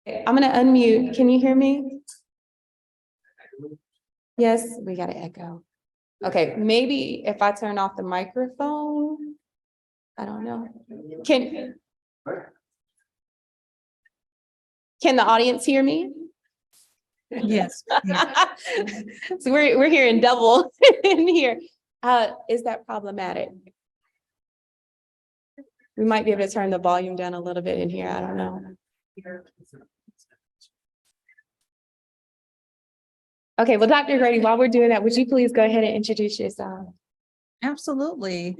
I'm going to unmute. Can you hear me? Yes, we got an echo. Okay, maybe if I turn off the microphone, I don't know. Can the audience hear me? Yes. So we're hearing double in here. Is that problematic? We might be able to turn the volume down a little bit in here. I don't know. Okay, well, Dr. Grady, while we're doing that, would you please go ahead and introduce yourself? Absolutely.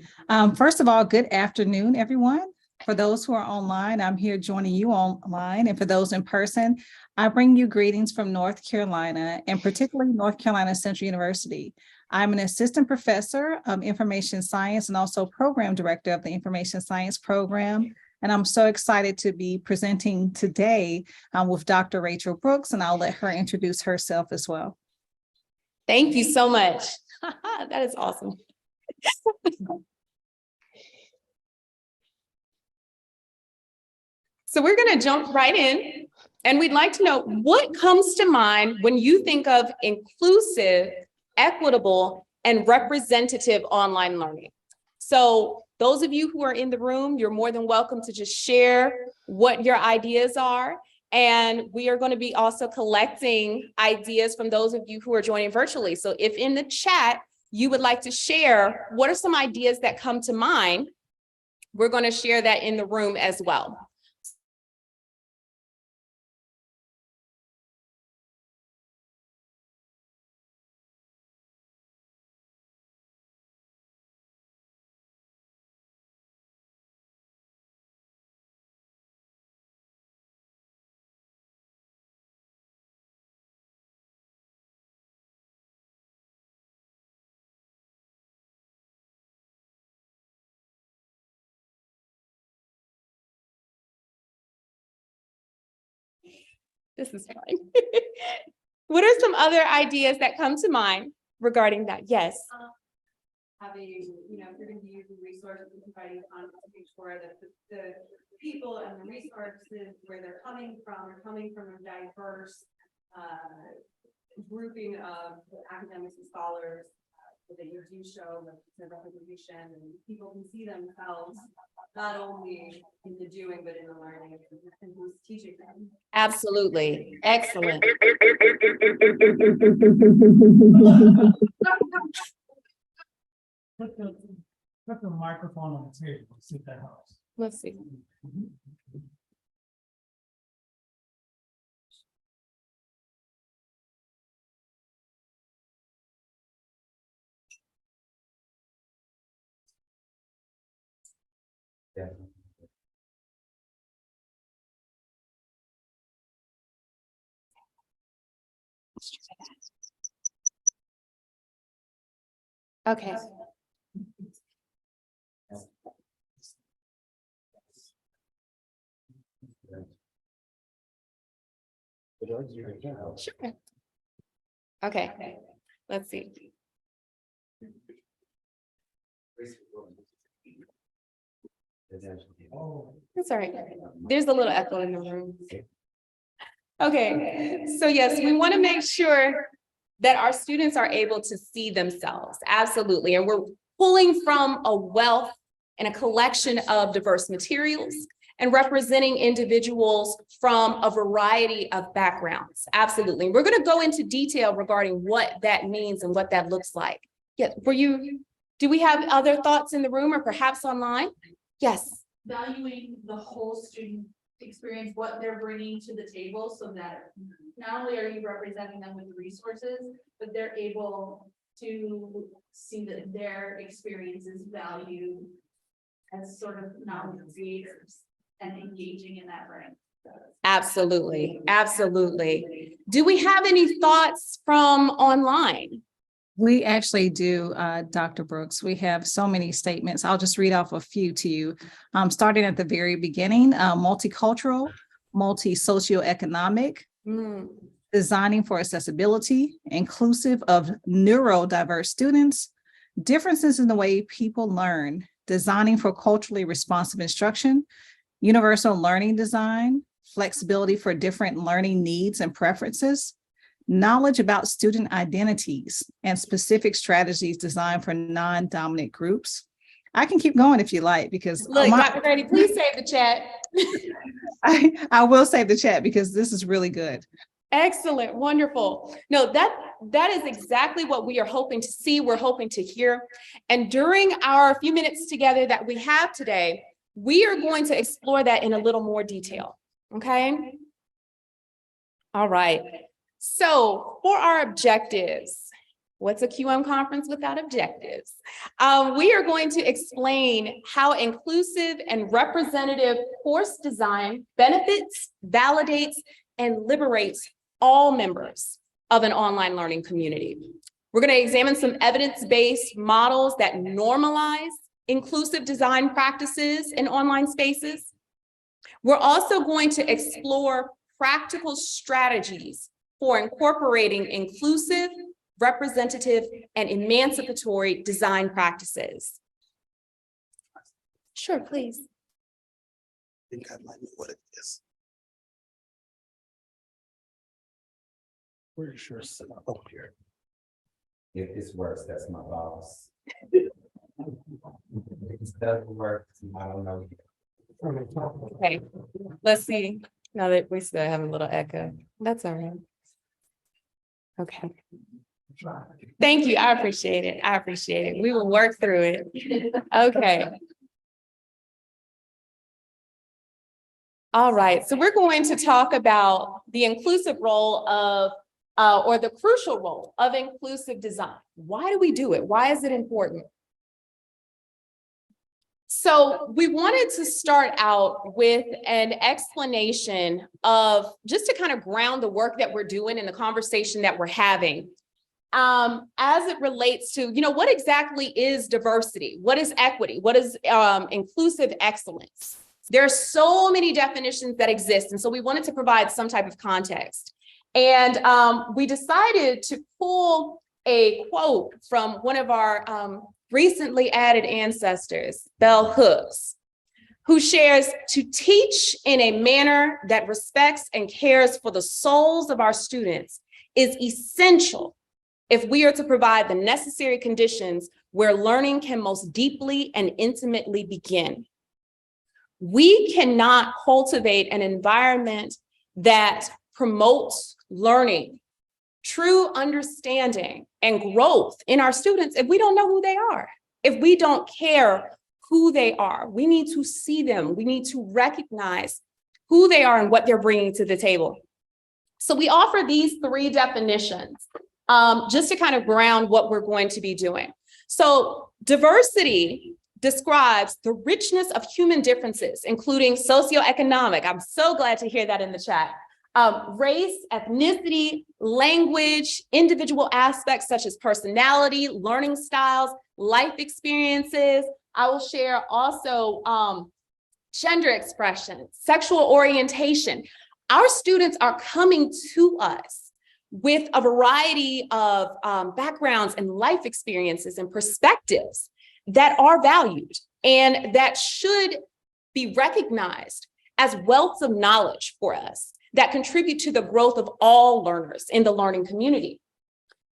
First of all, good afternoon, everyone. For those who are online, I'm here joining you online. And for those in person, I bring you greetings from North Carolina, and particularly North Carolina Central University. I'm an assistant professor of information science and also program director of the information science program. And I'm so excited to be presenting today with Dr. Rachael Brooks, and I'll let her introduce herself as well. Thank you so much. That is awesome. So we're going to jump right in, and we'd like to know what comes to mind when you think of inclusive, equitable, and representative online learning. So those of you who are in the room, you're more than welcome to just share what your ideas are. And we are going to be also collecting ideas from those of you who are joining virtually. So if in the chat, you would like to share what are some ideas that come to mind, we're going to share that in the room as well. This is fine. What are some other ideas that come to mind regarding that? Yes. Having, if you're going to be using resources and providing content to make sure that the people and the resources where they're coming from are coming from a diverse grouping of academics and scholars, so that you do show the representation and people can see themselves not only in the doing but in the learning and who's teaching them. Absolutely. Excellent. Put the microphone on the table. See if that helps. Let's see. Yeah. Okay. Sure. Okay. Let's see. That's all right. There's a little echo in the room. Okay, so yes, we want to make sure that our students are able to see themselves. Absolutely. And we're pulling from a wealth and a collection of diverse materials and representing individuals from a variety of backgrounds. Absolutely. We're going to go into detail regarding what that means and what that looks like. Yes, do we have other thoughts in the room or perhaps online? Yes. Valuing the whole student experience, what they're bringing to the table, so that not only are you representing them with the resources, but they're able to see that their experience is valued as sort of knowledge creators and engaging in that way. Absolutely. Absolutely. Do we have any thoughts from online? We actually do, Dr. Brooks. We have so many statements. I'll just read off a few to you. Starting at the very beginning, multicultural, multi-socioeconomic, designing for accessibility, inclusive of neurodiverse students, differences in the way people learn, designing for culturally responsive instruction, universal learning design, flexibility for different learning needs and preferences, knowledge about student identities, and specific strategies designed for non-dominant groups. I can keep going if you like, because Look, Dr. Grady, please save the chat. I will save the chat because this is really good. Excellent, wonderful. No, that is exactly what we are hoping to see, we're hoping to hear. And during our few minutes together that we have today, we are going to explore that in a little more detail, okay? All right, so for our objectives, what's a QM conference without objectives? We are going to explain how inclusive and representative course design benefits, validates, and liberates all members of an online learning community. We're going to examine some evidence-based models that normalize inclusive design practices in online spaces. We're also going to explore practical strategies for incorporating inclusive, representative, and emancipatory design practices. Sure, please. I think I'd like to know what it is. Where's your set up? Oh, here. If this works, that's my boss. If this doesn't work, I don't know. Okay, let's see. Now that we still have a little echo, that's all right. Okay. Thank you. I appreciate it. I appreciate it. We will work through it. Okay. All right. So we're going to talk about the inclusive role of, or the crucial role of inclusive design. Why do we do it? Why is it important? So we wanted to start out with an explanation of just to kind of ground the work that we're doing and the conversation that we're having. As it relates to, what exactly is diversity? What is equity? What is inclusive excellence? There are so many definitions that exist. And so we wanted to provide some type of context. And we decided to pull a quote from one of our recently added ancestors, Bell Hooks, who shares, "To teach in a manner that respects and cares for the souls of our students is essential if we are to provide the necessary conditions where learning can most deeply and intimately begin. We cannot cultivate an environment that promotes learning, true understanding, and growth in our students if we don't know who they are, if we don't care who they are. We need to see them. We need to recognize who they are and what they're bringing to the table." So we offer these three definitions just to kind of ground what we're going to be doing. So diversity describes the richness of human differences, including socioeconomic. I'm so glad to hear that in the chat. Race, ethnicity, language, individual aspects such as personality, learning styles, life experiences. I will share also gender expression, sexual orientation. Our students are coming to us with a variety of backgrounds and life experiences and perspectives that are valued and that should be recognized as wealths of knowledge for us that contribute to the growth of all learners in the learning community.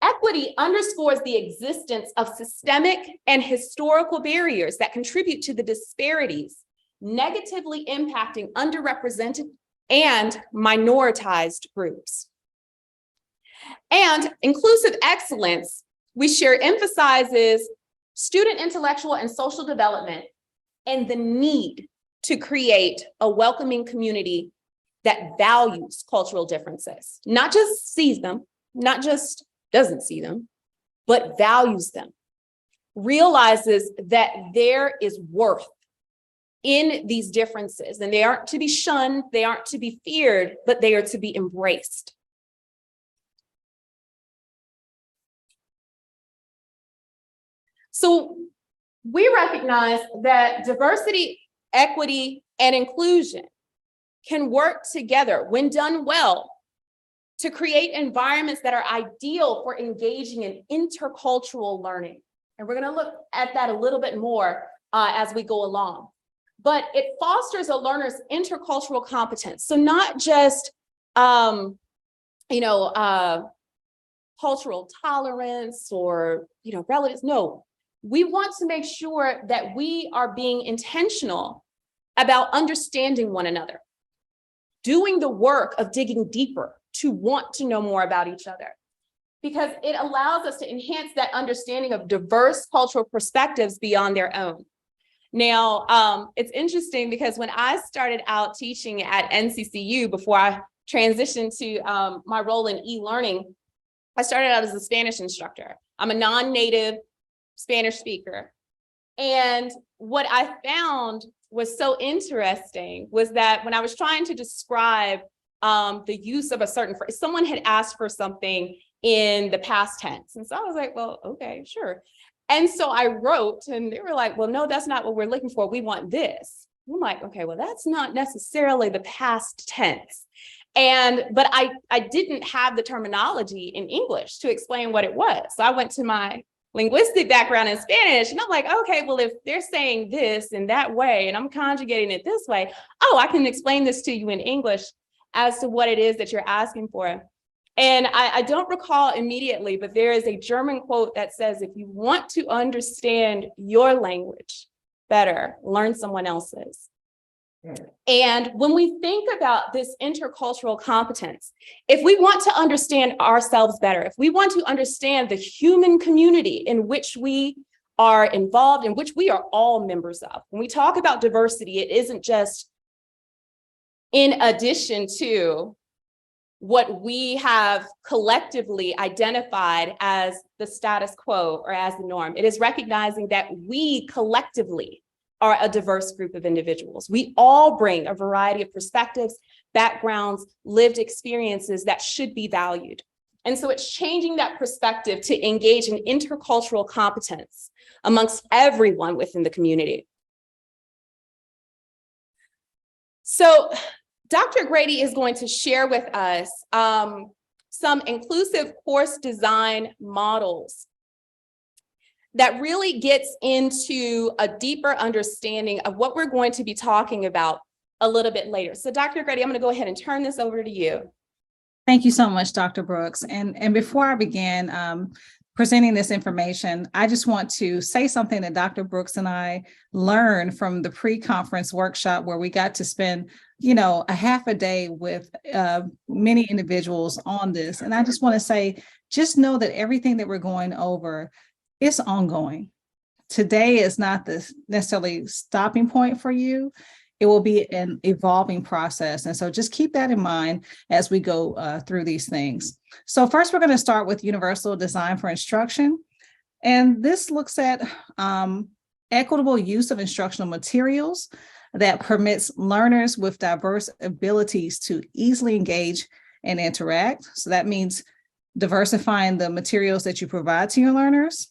Equity underscores the existence of systemic and historical barriers that contribute to the disparities negatively impacting underrepresented and minoritized groups. And inclusive excellence, we share, emphasizes student intellectual and social development and the need to create a welcoming community that values cultural differences, not just sees them, not just doesn't see them, but values them, realizes that there is worth in these differences, and they aren't to be shunned, they aren't to be feared, but they are to be embraced. So we recognize that diversity, equity, and inclusion can work together when done well to create environments that are ideal for engaging in intercultural learning. And we're going to look at that a little bit more as we go along. but it fosters a learner's intercultural competence. So not just, cultural tolerance or, relevance. No, we want to make sure that we are being intentional about understanding one another, doing the work of digging deeper to want to know more about each other, because it allows us to enhance that understanding of diverse cultural perspectives beyond their own. Now, it's interesting because when I started out teaching at NCCU before I transitioned to my role in e-learning, I started out as a Spanish instructor. I'm a non-native Spanish speaker. And what I found was so interesting was that when I was trying to describe the use of a certain phrase, someone had asked for something in the past tense. And so I was like, well, okay, sure. And so I wrote, and they were like, well, no, that's not what we're looking for. We want this. I'm like, okay, well, that's not necessarily the past tense. But I didn't have the terminology in English to explain what it was. So I went to my linguistic background in Spanish, and I'm like, okay, well, if they're saying this in that way, and I'm conjugating it this way, I can explain this to you in English as to what it is that you're asking for. And I don't recall immediately, but there is a German quote that says, if you want to understand your language better, learn someone else's. And when we think about this intercultural competence, if we want to understand ourselves better, if we want to understand the human community in which we are involved, in which we are all members of, when we talk about diversity, it isn't just in addition to what we have collectively identified as the status quo or as the norm. It is recognizing that we collectively are a diverse group of individuals. We all bring a variety of perspectives, backgrounds, lived experiences that should be valued. And so it's changing that perspective to engage in intercultural competence amongst everyone within the community. So Dr. Grady is going to share with us some inclusive course design models that really gets into a deeper understanding of what we're going to be talking about a little bit later. So Dr. Grady, I'm going to go ahead and turn this over to you. Thank you so much, Dr. Brooks. And before I begin presenting this information, I just want to say something that Dr. Brooks and I learned from the pre-conference workshop where we got to spend, a half a day with many individuals on this. And I just want to say, just know that everything that we're going over is ongoing. Today is not the necessarily stopping point for you. It will be an evolving process. And so just keep that in mind as we go through these things. So first, we're going to start with universal design for instruction. And this looks at equitable use of instructional materials that permits learners with diverse abilities to easily engage and interact. So that means diversifying the materials that you provide to your learners.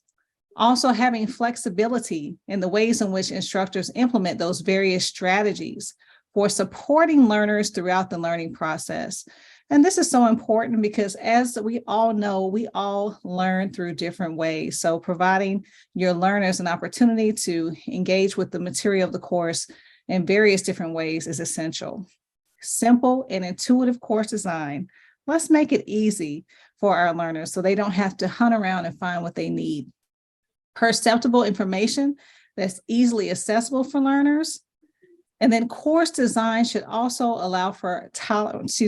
Also having flexibility in the ways in which instructors implement those various strategies for supporting learners throughout the learning process. And this is so important because as we all know, we all learn through different ways. So providing your learners an opportunity to engage with the material of the course in various different ways is essential. Simple and intuitive course design. Let's make it easy for our learners so they don't have to hunt around and find what they need. Perceptible information that's easily accessible for learners. And then course design should also allow for tolerance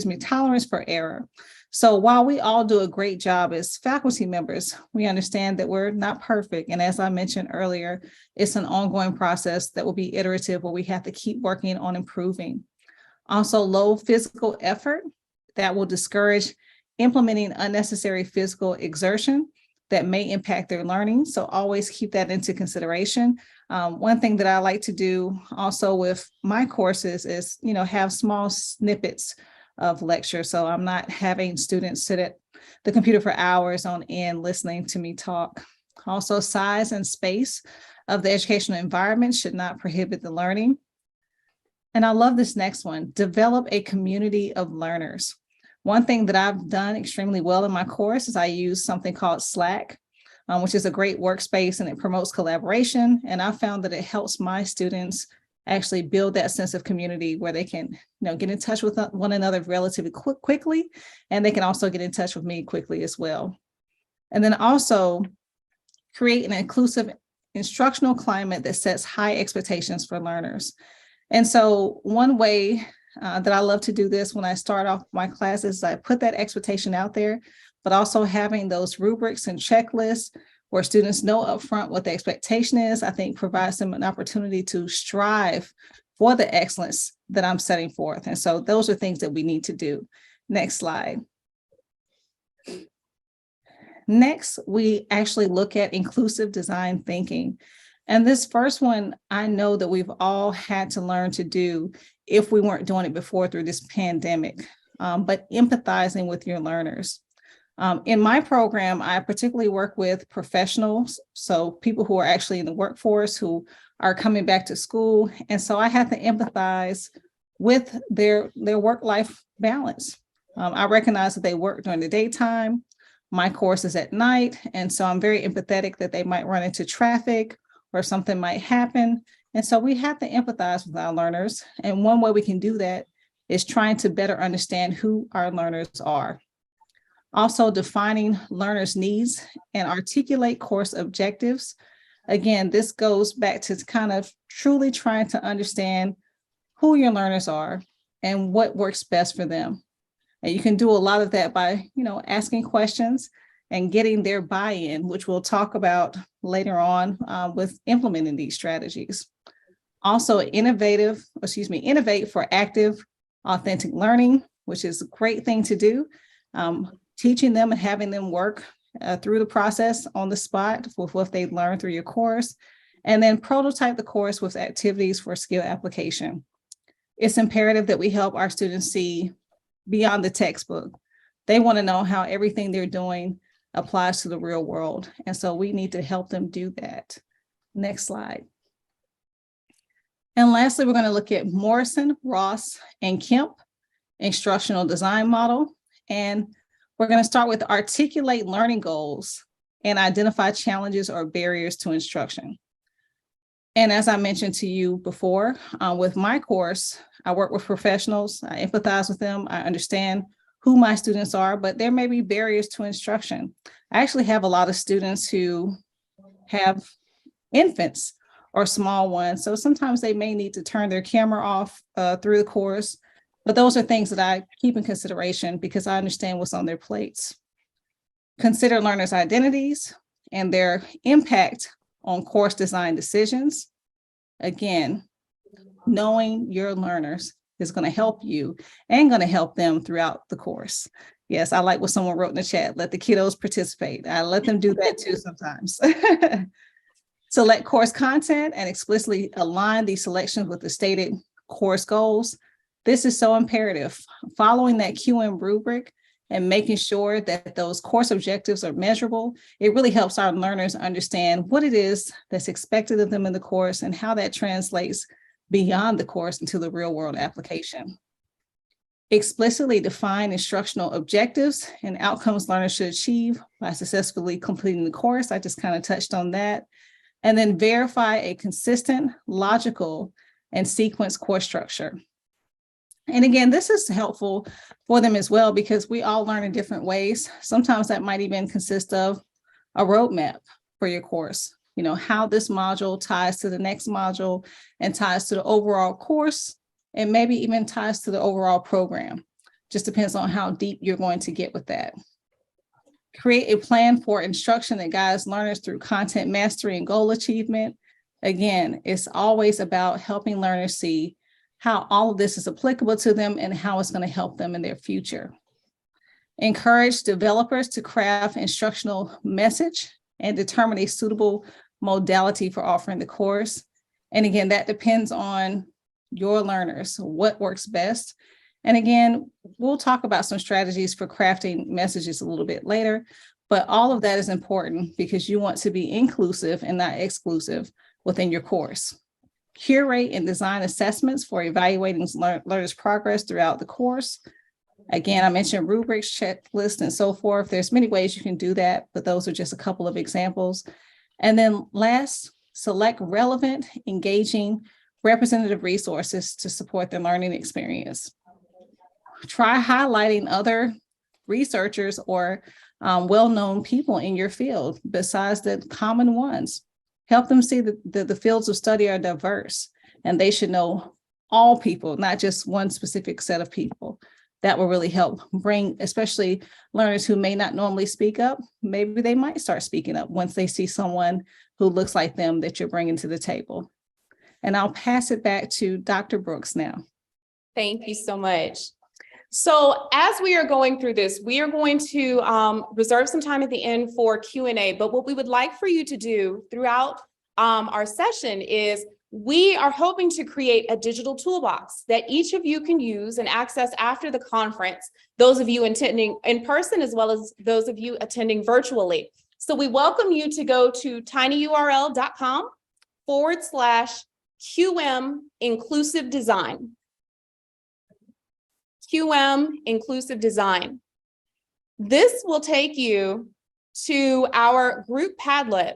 for error. So while we all do a great job as faculty members, we understand that we're not perfect. And as I mentioned earlier, it's an ongoing process that will be iterative where we have to keep working on improving. Also, low physical effort that will discourage implementing unnecessary physical exertion that may impact their learning. So always keep that into consideration. One thing that I like to do also with my courses is, have small snippets of lecture. So I'm not having students sit at the computer for hours on end listening to me talk. Also, size and space of the educational environment should not prohibit the learning. And I love this next one, develop a community of learners. One thing that I've done extremely well in my course is I use something called Slack, which is a great workspace and it promotes collaboration. And I found that it helps my students actually build that sense of community where they can, get in touch with one another relatively quickly, and they can also get in touch with me quickly as well. And then also create an inclusive instructional climate that sets high expectations for learners. And so one way that I love to do this when I start off my classes, I put that expectation out there, but also having those rubrics and checklists where students know upfront what the expectation is, I think provides them an opportunity to strive for the excellence that I'm setting forth. And so those are things that we need to do. Next slide. Next, we actually look at inclusive design thinking. And this first one, I know that we've all had to learn to do if we weren't doing it before through this pandemic, but empathizing with your learners. In my program, I particularly work with professionals, so people who are actually in the workforce who are coming back to school. And so I have to empathize with their work-life balance. I recognize that they work during the daytime. My course is at night. And so I'm very empathetic that they might run into traffic or something might happen. And so we have to empathize with our learners. And one way we can do that is trying to better understand who our learners are. Also defining learners' needs and articulate course objectives. Again, this goes back to kind of truly trying to understand who your learners are and what works best for them. And you can do a lot of that by, asking questions and getting their buy-in, which we'll talk about later on with implementing these strategies. Also innovate for active, authentic learning, which is a great thing to do. Teaching them and having them work through the process on the spot with what they've learned through your course, and then prototype the course with activities for skill application. It's imperative that we help our students see beyond the textbook. They want to know how everything they're doing applies to the real world. And so we need to help them do that. Next slide. And lastly, we're going to look at Morrison, Ross, and Kemp instructional design model. And we're going to start with articulate learning goals and identify challenges or barriers to instruction. And as I mentioned to you before, with my course, I work with professionals, I empathize with them, I understand who my students are, but there may be barriers to instruction. I actually have a lot of students who have infants or small ones, so sometimes they may need to turn their camera off through the course. But those are things that I keep in consideration because I understand what's on their plates. Consider learners' identities and their impact on course design decisions. Again, knowing your learners is going to help you and going to help them throughout the course. Yes, I like what someone wrote in the chat, let the kiddos participate. I let them do that too sometimes. Select course content and explicitly align these selections with the stated course goals. This is so imperative. Following that QM rubric and making sure that those course objectives are measurable, it really helps our learners understand what it is that's expected of them in the course and how that translates beyond the course into the real world application. Explicitly define instructional objectives and outcomes learners should achieve by successfully completing the course. I just kind of touched on that. And then verify a consistent, logical, and sequenced course structure. And again, this is helpful for them as well because we all learn in different ways. Sometimes that might even consist of a roadmap for your course, how this module ties to the next module and ties to the overall course, and maybe even ties to the overall program. Just depends on how deep you're going to get with that. Create a plan for instruction that guides learners through content mastery and goal achievement. Again, it's always about helping learners see how all of this is applicable to them and how it's going to help them in their future. Encourage developers to craft instructional message and determine a suitable modality for offering the course. And again, that depends on your learners, what works best. And again, we'll talk about some strategies for crafting messages a little bit later, but all of that is important because you want to be inclusive and not exclusive within your course. Curate and design assessments for evaluating learners' progress throughout the course. Again, I mentioned rubrics, checklists, and so forth. There's many ways you can do that, but those are just a couple of examples. And then last, select relevant, engaging representative resources to support their learning experience. Try highlighting other researchers or well-known people in your field besides the common ones. Help them see that the fields of study are diverse and they should know all people, not just one specific set of people. That will really help bring, especially learners who may not normally speak up, maybe they might start speaking up once they see someone who looks like them that you're bringing to the table. And I'll pass it back to Dr. Brooks now. Thank you so much. So as we are going through this, we are going to reserve some time at the end for Q&A, but what we would like for you to do throughout our session is we are hoping to create a digital toolbox that each of you can use and access after the conference, those of you attending in person as well as those of you attending virtually. So we welcome you to go to tinyurl.com/QM inclusive design. QM inclusive design. This will take you to our group Padlet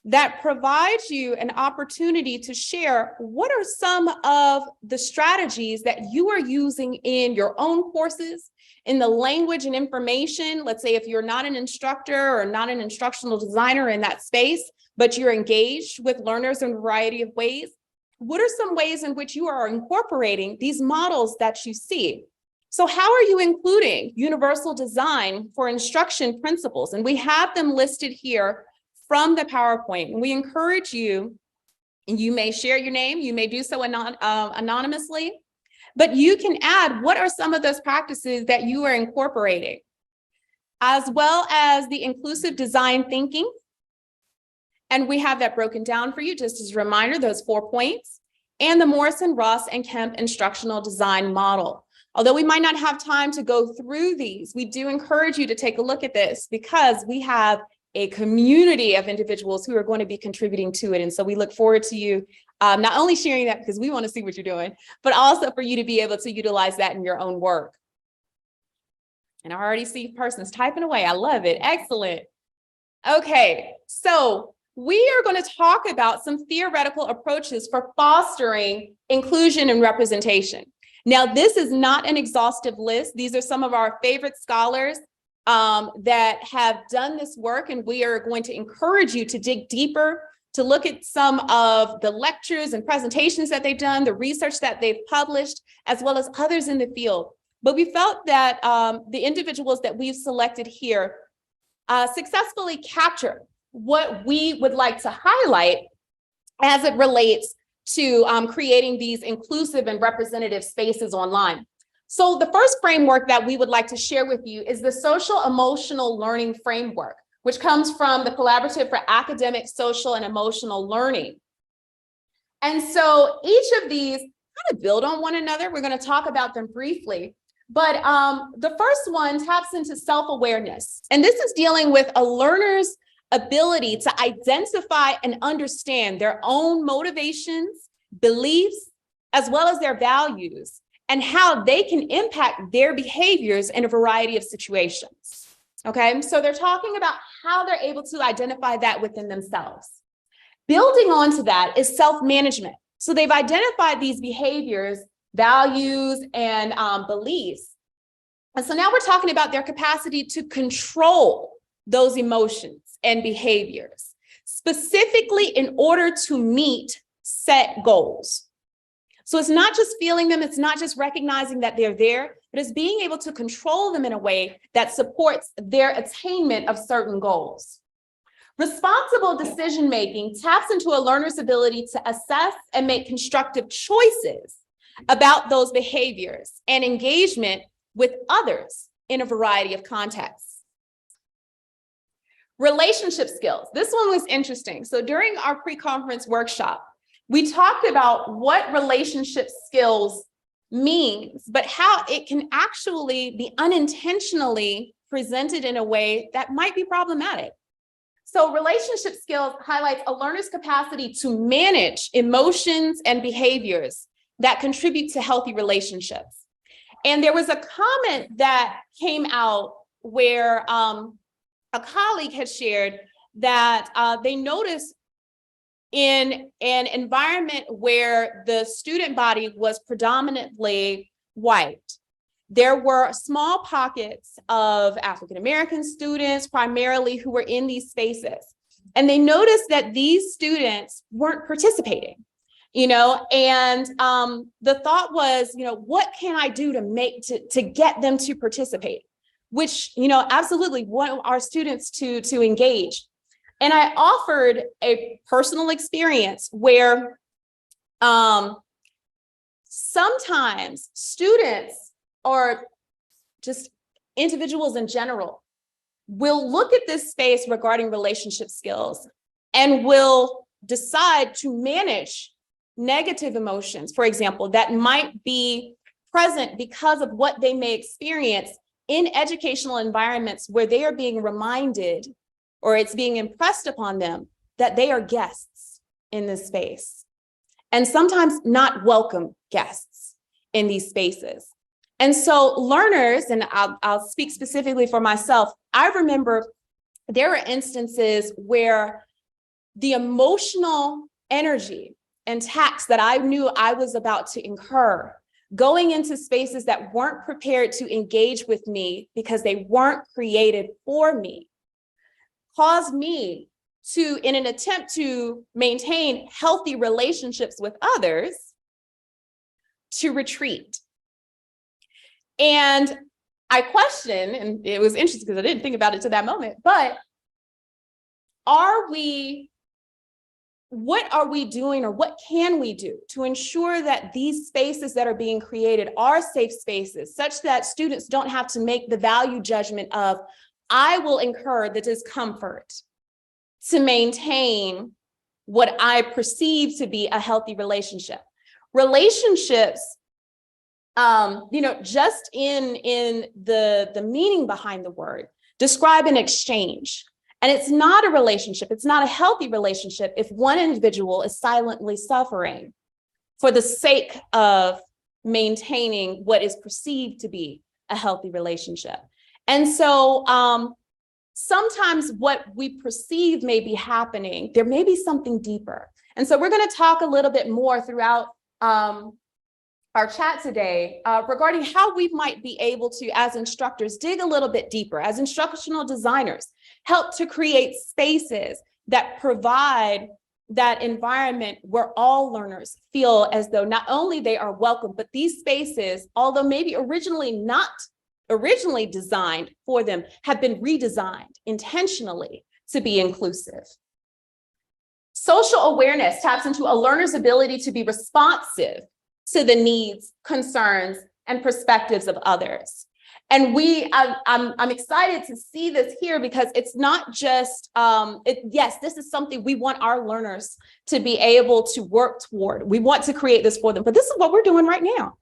that provides you an opportunity to share what are some of the strategies that you are using in your own courses, in the language and information. Let's say if you're not an instructor or not an instructional designer in that space, but you're engaged with learners in a variety of ways. What are some ways in which you are incorporating these models that you see? So how are you including universal design for instruction principles? And we have them listed here from the PowerPoint. And we encourage you, and you may share your name, you may do so anonymously, but you can add what are some of those practices that you are incorporating, as well as the inclusive design thinking. And we have that broken down for you, just as a reminder, those 4 points, and the Morrison, Ross, and Kemp instructional design model. Although we might not have time to go through these, we do encourage you to take a look at this because we have a community of individuals who are going to be contributing to it. And so we look forward to you not only sharing that because we want to see what you're doing, but also for you to be able to utilize that in your own work. And I already see persons typing away. I love it. Excellent. Okay, so we are going to talk about some theoretical approaches for fostering inclusion and representation. Now, this is not an exhaustive list. These are some of our favorite scholars that have done this work, and we are going to encourage you to dig deeper, to look at some of the lectures and presentations that they've done, the research that they've published, as well as others in the field. But we felt that the individuals that we've selected here successfully capture what we would like to highlight as it relates to creating these inclusive and representative spaces online. So the first framework that we would like to share with you is the social emotional learning framework, which comes from the Collaborative for Academic, Social, and Emotional Learning. And so each of these kind of build on one another. We're going to talk about them briefly. But the first one taps into self-awareness. And this is dealing with a learner's ability to identify and understand their own motivations, beliefs, as well as their values, and how they can impact their behaviors in a variety of situations. Okay, so they're talking about how they're able to identify that within themselves. Building onto that is self-management. So they've identified these behaviors, values, and beliefs. And so now we're talking about their capacity to control those emotions and behaviors, specifically in order to meet set goals. So it's not just feeling them, it's not just recognizing that they're there, but it's being able to control them in a way that supports their attainment of certain goals. Responsible decision-making taps into a learner's ability to assess and make constructive choices about those behaviors and engagement with others in a variety of contexts. Relationship skills. This one was interesting. So during our pre-conference workshop, we talked about what relationship skills means, but how it can actually be unintentionally presented in a way that might be problematic. So relationship skills highlights a learner's capacity to manage emotions and behaviors that contribute to healthy relationships. And there was a comment that came out where a colleague had shared that they noticed in an environment where the student body was predominantly white. There were small pockets of African-American students primarily who were in these spaces. And they noticed that these students weren't participating, and the thought was, what can I do to get them to participate? Which, absolutely want our students to engage. And I offered a personal experience where sometimes students or just individuals in general will look at this space regarding relationship skills and will decide to manage negative emotions, for example, that might be present because of what they may experience in educational environments where they are being reminded or it's being impressed upon them that they are guests in this space, and sometimes not welcome guests in these spaces. And so learners, and I'll speak specifically for myself, I remember there were instances where the emotional energy and tax that I knew I was about to incur going into spaces that weren't prepared to engage with me because they weren't created for me, caused me to, in an attempt to maintain healthy relationships with others, to retreat. And I question, and it was interesting because I didn't think about it to that moment, but what are we doing, or what can we do to ensure that these spaces that are being created are safe spaces, such that students don't have to make the value judgment of, I will incur the discomfort to maintain what I perceive to be a healthy relationship. Relationships, just in the meaning behind the word, describe an exchange. And it's not a relationship. It's not a healthy relationship if one individual is silently suffering for the sake of maintaining what is perceived to be a healthy relationship. And so sometimes what we perceive may be happening, there may be something deeper. And so we're going to talk a little bit more throughout our chat today regarding how we might be able to, as instructors, dig a little bit deeper, as instructional designers, help to create spaces that provide that environment where all learners feel as though not only they are welcome, but these spaces, although maybe not originally designed for them, have been redesigned intentionally to be inclusive. Social awareness taps into a learner's ability to be responsive to the needs, concerns, and perspectives of others. And I'm excited to see this here because it's not just, yes, this is something we want our learners to be able to work toward. We want to create this for them, but this is what we're doing right now.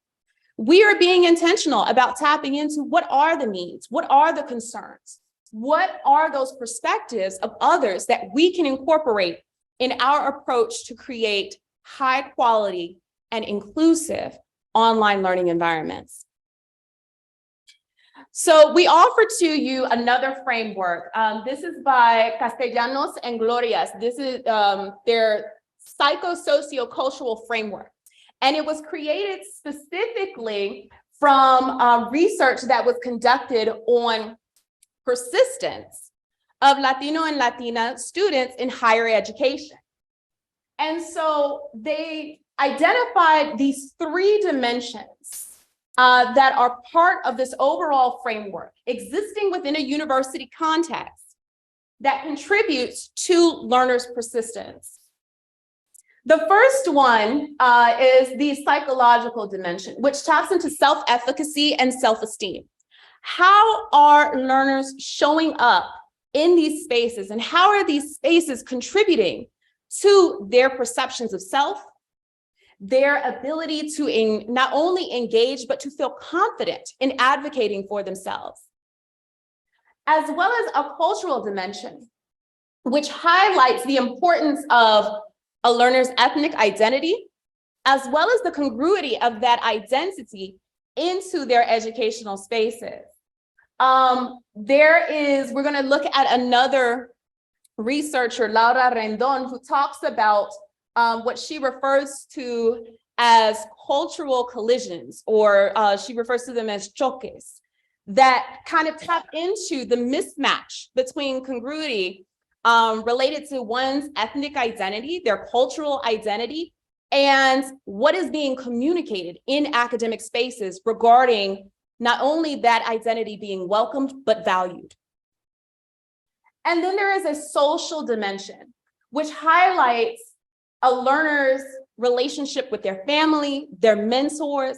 We are being intentional about tapping into what are the needs, what are the concerns, what are those perspectives of others that we can incorporate in our approach to create high quality and inclusive online learning environments. So we offer to you another framework. This is by Castellanos and Glorias. This is their psychosociocultural framework. And it was created specifically from research that was conducted on persistence of Latino and Latina students in higher education. And so they identified these three dimensions that are part of this overall framework existing within a university context that contributes to learners' persistence. The first one is the psychological dimension, which taps into self-efficacy and self-esteem. How are learners showing up in these spaces, and how are these spaces contributing to their perceptions of self, their ability to not only engage, but to feel confident in advocating for themselves, as well as a cultural dimension, which highlights the importance of a learner's ethnic identity, as well as the congruity of that identity into their educational spaces. We're going to look at another researcher, Laura Rendon, who talks about what she refers to as cultural collisions, or she refers to them as choques, that kind of tap into the mismatch between congruity related to one's ethnic identity, their cultural identity, and what is being communicated in academic spaces regarding not only that identity being welcomed, but valued. And then there is a social dimension, which highlights a learner's relationship with their family, their mentors.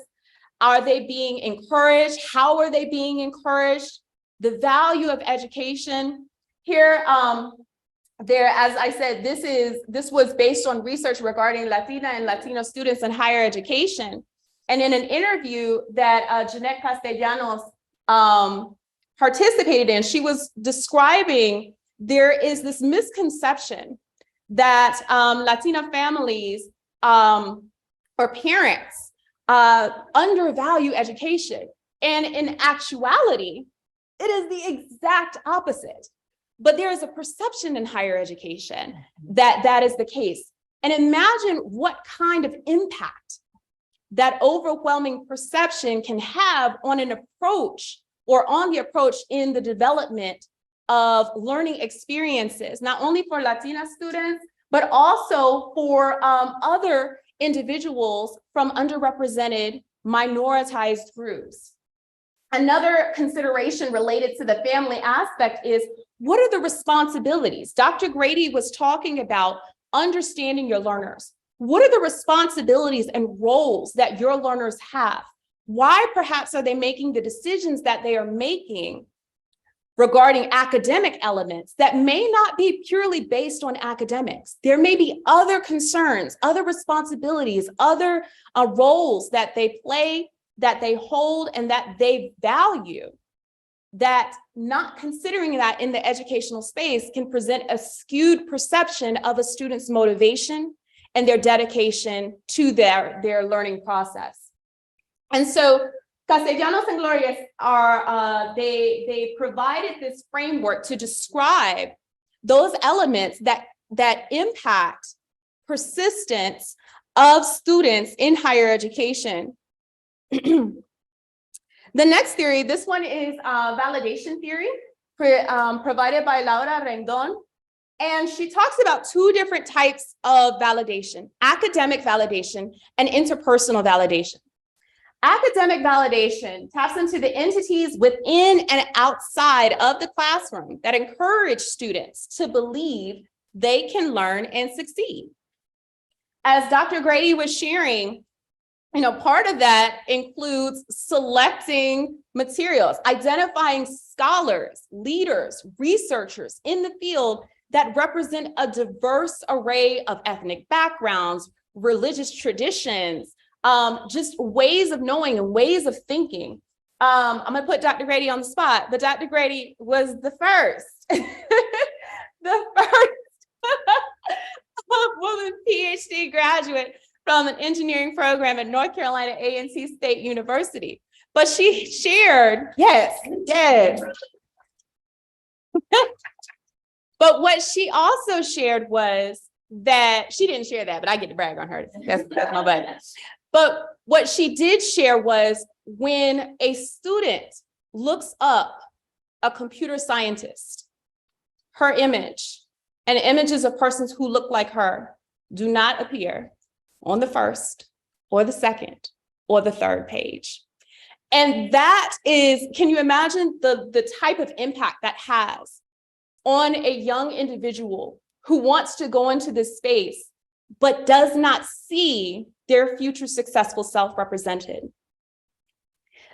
Are they being encouraged? How are they being encouraged? The value of education. Here, as I said, this was based on research regarding Latina and Latino students in higher education. And in an interview that Jeanette Castellanos participated in, she was describing there is this misconception that Latina families or parents undervalue education. And in actuality, it is the exact opposite. But there is a perception in higher education that that is the case. And imagine what kind of impact that overwhelming perception can have on an approach or on the approach in the development of learning experiences, not only for Latina students, but also for other individuals from underrepresented minoritized groups. Another consideration related to the family aspect is, what are the responsibilities? Dr. Grady was talking about understanding your learners. What are the responsibilities and roles that your learners have? Why perhaps are they making the decisions that they are making regarding academic elements that may not be purely based on academics? There may be other concerns, other responsibilities, other roles that they play, that they hold, and that they value, that not considering that in the educational space can present a skewed perception of a student's motivation and their dedication to their learning process. And so Castellanos and Glorias are, they provided this framework to describe those elements that impact persistence of students in higher education. The next theory, this one is validation theory, provided by Laura Rendon. And she talks about two different types of validation: academic validation and interpersonal validation. Academic validation taps into the entities within and outside of the classroom that encourage students to believe they can learn and succeed. As Dr. Grady was sharing, part of that includes selecting materials, identifying scholars, leaders, researchers in the field that represent a diverse array of ethnic backgrounds, religious traditions, just ways of knowing and ways of thinking. I'm gonna put Dr. Grady on the spot, but Dr. Grady was the first, the first woman PhD graduate from an engineering program at North Carolina A&T State University. But she shared, yes. But what she also shared was that, she didn't share that, but I get to brag on her. That's my buddy. But what she did share was, when a student looks up a computer scientist, her image and images of persons who look like her do not appear on the first or the second or the third page. And that is, can you imagine the type of impact that has on a young individual who wants to go into this space, but does not see their future successful self represented?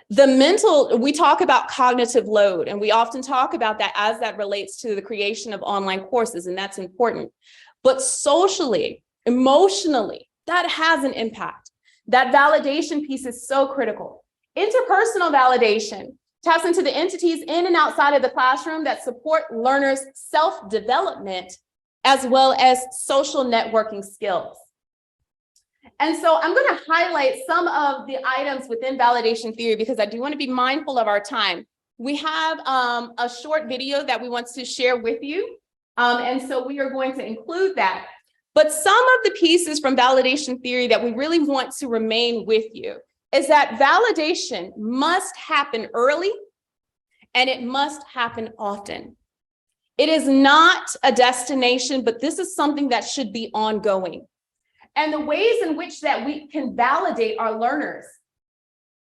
We talk about cognitive load, and we often talk about that as that relates to the creation of online courses, and that's important. But socially, emotionally, that has an impact. That validation piece is so critical. Interpersonal validation taps into the entities in and outside of the classroom that support learners' self-development as well as social networking skills. And so I'm going to highlight some of the items within validation theory because I do want to be mindful of our time. We have a short video that we want to share with you. And so we are going to include that. But some of the pieces from validation theory that we really want to remain with you is that validation must happen early and it must happen often. It is not a destination, but this is something that should be ongoing. And the ways in which that we can validate our learners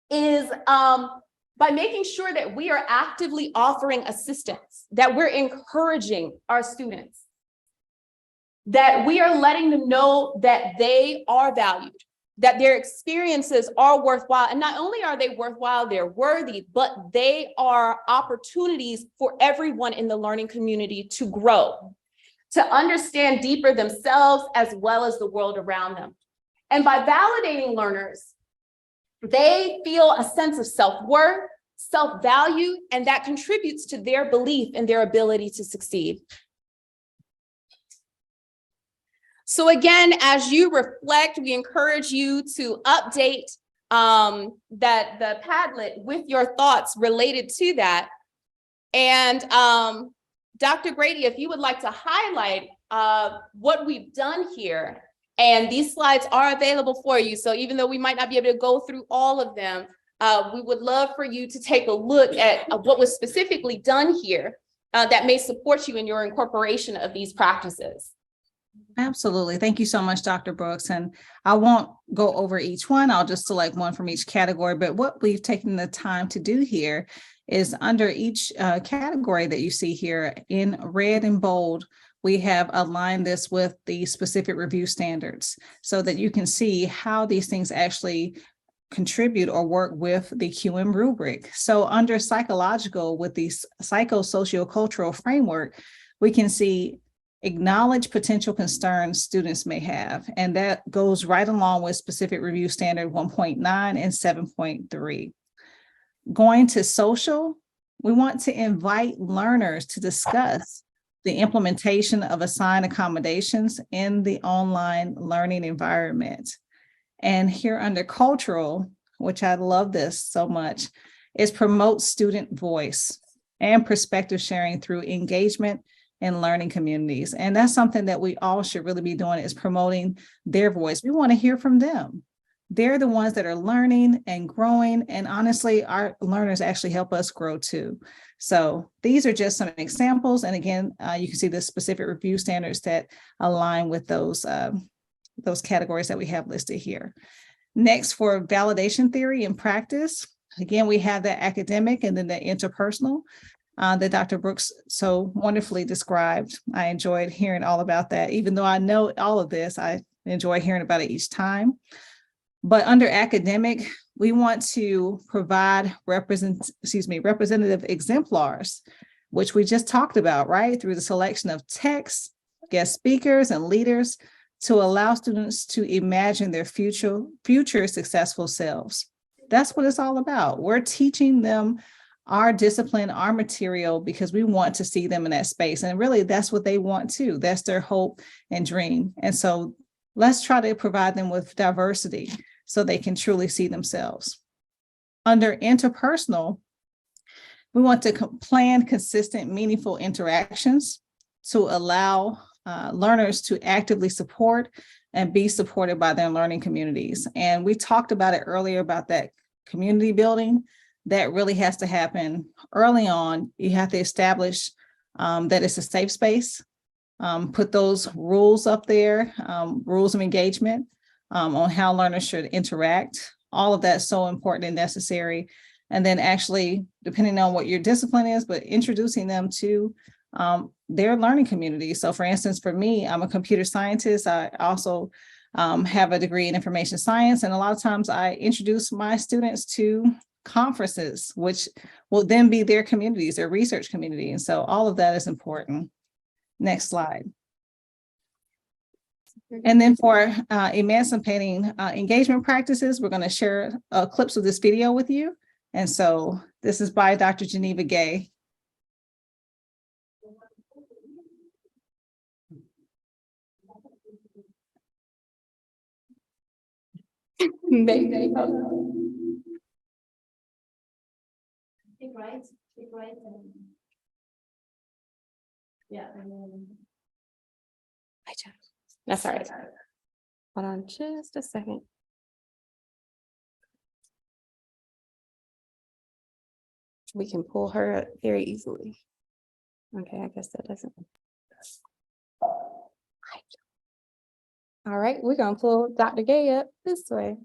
is by making sure that we are actively offering assistance, that we're encouraging our students, that we are letting them know that they are valued, that their experiences are worthwhile. And not only are they worthwhile, they're worthy, but they are opportunities for everyone in the learning community to grow, to understand deeper themselves as well as the world around them. And by validating learners, they feel a sense of self-worth, self-value, and that contributes to their belief in their ability to succeed. So again, as you reflect, we encourage you to update the Padlet with your thoughts related to that. And Dr. Grady, if you would like to highlight what we've done here, and these slides are available for you. So even though we might not be able to go through all of them, we would love for you to take a look at what was specifically done here that may support you in your incorporation of these practices. Absolutely. Thank you so much, Dr. Brooks. And I won't go over each one. I'll just select one from each category. But what we've taken the time to do here is under each category that you see here in red and bold, we have aligned this with the specific review standards so that you can see how these things actually contribute or work with the QM rubric. So under psychological, with the psychosociocultural framework, we can see acknowledge potential concerns students may have. And that goes right along with specific review standard 1.9 and 7.3. Going to social, we want to invite learners to discuss the implementation of assigned accommodations in the online learning environment. And here under cultural, which I love this so much, is promote student voice and perspective sharing through engagement in learning communities. And that's something that we all should really be doing, is promoting their voice. We want to hear from them. They're the ones that are learning and growing. And honestly, our learners actually help us grow too. So these are just some examples. And again, you can see the specific review standards that align with those categories that we have listed here. Next, for validation theory and practice, again, we have the academic and then the interpersonal that Dr. Brooks so wonderfully described. I enjoyed hearing all about that. Even though I know all of this, I enjoy hearing about it each time. But under academic, we want to provide representative exemplars, which we just talked about, right? Through the selection of texts, guest speakers, and leaders to allow students to imagine their future successful selves. That's what it's all about. We're teaching them our discipline, our material, because we want to see them in that space. And really, that's what they want too. That's their hope and dream. And so let's try to provide them with diversity so they can truly see themselves. Under interpersonal, we want to plan consistent, meaningful interactions to allow learners to actively support and be supported by their learning communities. And we talked about it earlier about that community building. That really has to happen early on. You have to establish that it's a safe space, put those rules up there, rules of engagement on how learners should interact. All of that's so important and necessary. And then actually, depending on what your discipline is, but introducing them to their learning community. So for instance, for me, I'm a computer scientist. I also have a degree in information science. And a lot of times I introduce my students to conferences, which will then be their communities, their research community. And so all of that is important. Next slide. And then for emancipating engagement practices, we're going to share clips of this video with you. And so this is by Dr. Geneva Gay. Take right, and yeah, and then That's all right. Hold on just a second. We can pull her up very easily. Okay, I guess that doesn't. All right, we're gonna pull Dr. Gay up this way.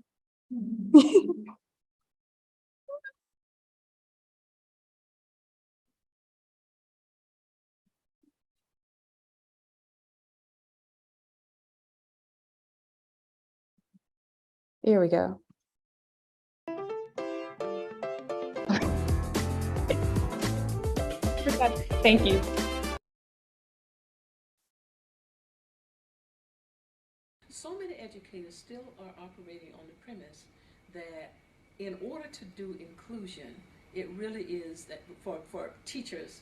Here we go. Thank you. So many educators still are operating on the premise that in order to do inclusion, it really is that for teachers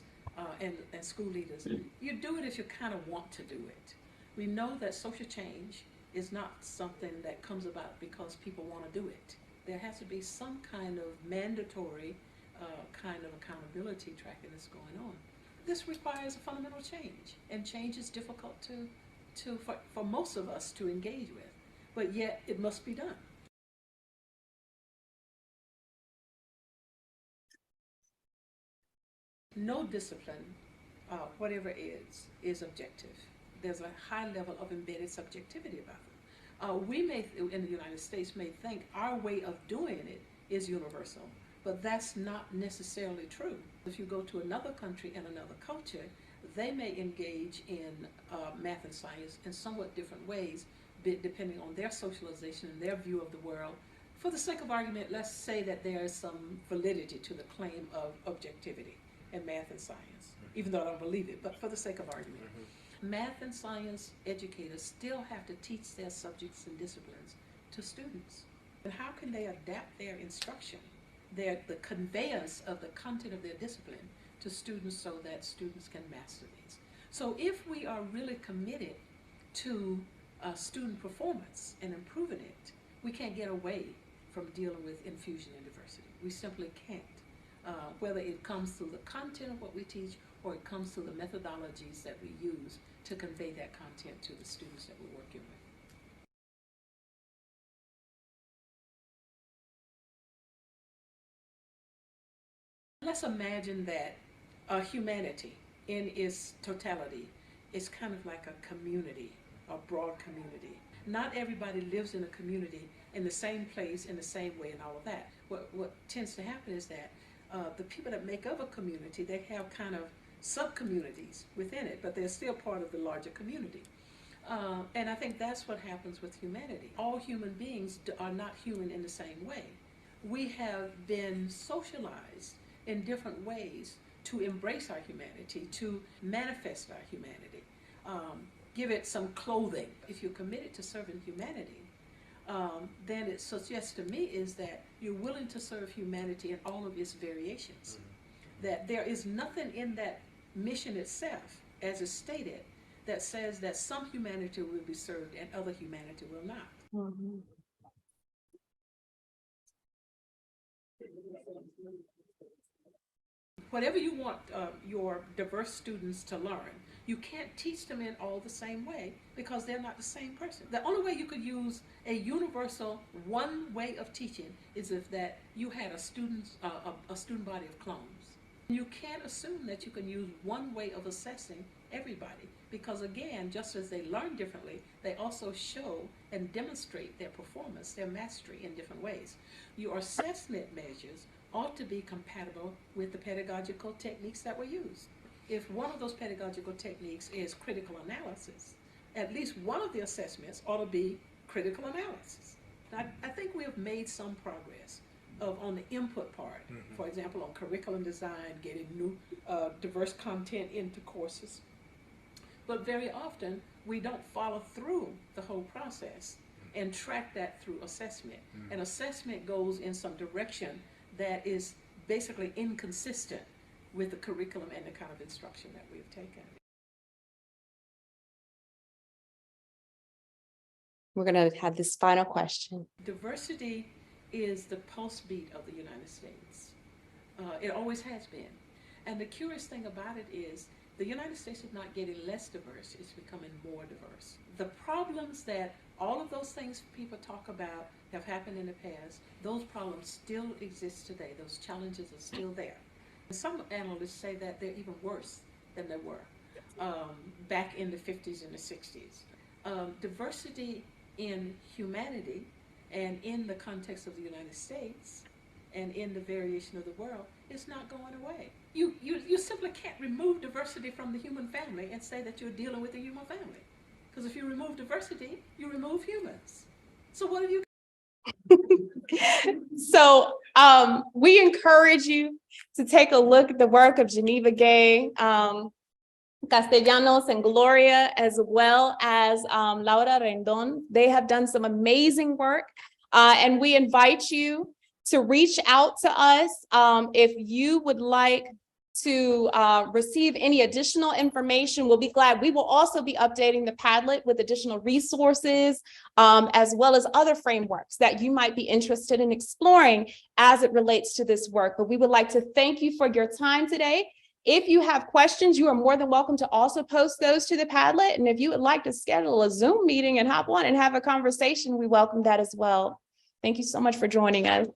and school leaders, you do it if you kind of want to do it. We know that social change is not something that comes about because people want to do it. There has to be some kind of mandatory kind of accountability tracking that's going on. This requires a fundamental change, and change is difficult for most of us to engage with, but yet it must be done. No discipline, whatever is objective. There's a high level of embedded subjectivity about them. We may, in the United States, may think our way of doing it is universal, but that's not necessarily true. If you go to another country and another culture, they may engage in math and science in somewhat different ways, depending on their socialization and their view of the world. For the sake of argument, let's say that there is some validity to the claim of objectivity in math and science, even though I don't believe it, but for the sake of argument. Math and science educators still have to teach their subjects and disciplines to students. And how can they adapt their instruction, the conveyance of the content of their discipline to students so that students can master these? So if we are really committed to student performance and improving it, we can't get away from dealing with infusion and diversity. We simply can't. Whether it comes through the content of what we teach or it comes through the methodologies that we use to convey that content to the students that we're working with. Let's imagine that humanity in its totality is kind of like a community, a broad community. Not everybody lives in a community in the same place, in the same way, and all of that. What tends to happen is that the people that make up a community, they have kind of sub-communities within it, but they're still part of the larger community. And I think that's what happens with humanity. All human beings are not human in the same way. We have been socialized in different ways to embrace our humanity, to manifest our humanity, give it some clothing. If you're committed to serving humanity, then it suggests to me is that you're willing to serve humanity in all of its variations. That there is nothing in that mission itself, as is stated, that says that some humanity will be served and other humanity will not. Whatever you want your diverse students to learn, you can't teach them in all the same way because they're not the same person. The only way you could use a universal one way of teaching is if that you had a student body of clones. You can't assume that you can use one way of assessing everybody because, again, just as they learn differently, they also show and demonstrate their performance, their mastery in different ways. Your assessment measures ought to be compatible with the pedagogical techniques that were used. If one of those pedagogical techniques is critical analysis, at least one of the assessments ought to be critical analysis. I think we have made some progress on the input part, for example, on curriculum design, getting new diverse content into courses. But very often, we don't follow through the whole process and track that through assessment. And assessment goes in some direction that is basically inconsistent with the curriculum and the kind of instruction that we've taken. We're going to have this final question. Diversity is the pulse beat of the United States. It always has been. And the curious thing about it is the United States is not getting less diverse, it's becoming more diverse. The problems that all of those things people talk about have happened in the past, those problems still exist today. Those challenges are still there. And some analysts say that they're even worse than they were back in the 50s and the 60s. Diversity in humanity and in the context of the United States and in the variation of the world is not going away. You simply can't remove diversity from the human family and say that you're dealing with the human family. Because if you remove diversity, you remove humans. So what have you? So we encourage you to take a look at the work of Geneva Gay, Castellanos and Gloria, as well as Laura Rendon. They have done some amazing work, and we invite you to reach out to us if you would like to receive any additional information. We'll be glad. We will also be updating the Padlet with additional resources, as well as other frameworks that you might be interested in exploring as it relates to this work. But we would like to thank you for your time today. If you have questions, you are more than welcome to also post those to the Padlet. And if you would like to schedule a Zoom meeting and hop on and have a conversation, we welcome that as well. Thank you so much for joining us.